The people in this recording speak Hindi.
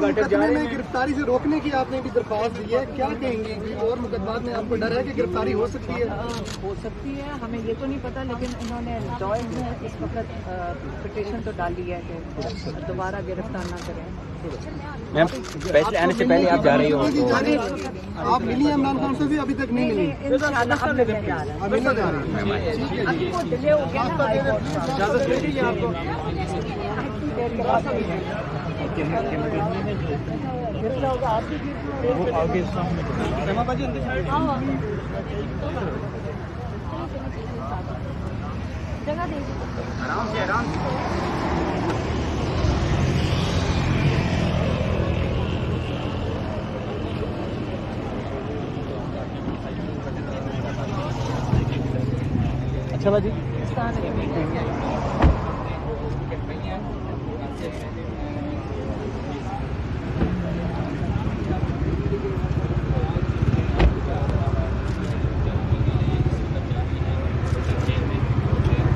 मुकदमे में गिरफ्तारी से रोकने की आपने भी दरख्वास्त दी है, क्या कहेंगे कि और मुकदमात में आपको डर है कि गिरफ्तारी हो सकती है? हो सकती है, हमें ये तो नहीं पता, लेकिन इन्होंने जॉइंट में इस वक्त पिटीशन तो डाली है कि दोबारा गिरफ्तार ना करें। मैम फैसले आने से पहले आप जा रही हो तो आप मिली इमरान खान से भी अभी तक नहीं मिली? इंशाल्लाह अब मिलने जा रहे हैं। अब मिलने जा रही है। अभी वो डिले हो गया ना हाई कोर्ट का। इजाजत दे दीजिए आपको। इतनी देर के बाद गिरना होगा आपकी जगह दे आराम से आराम से। अच्छा बाजी।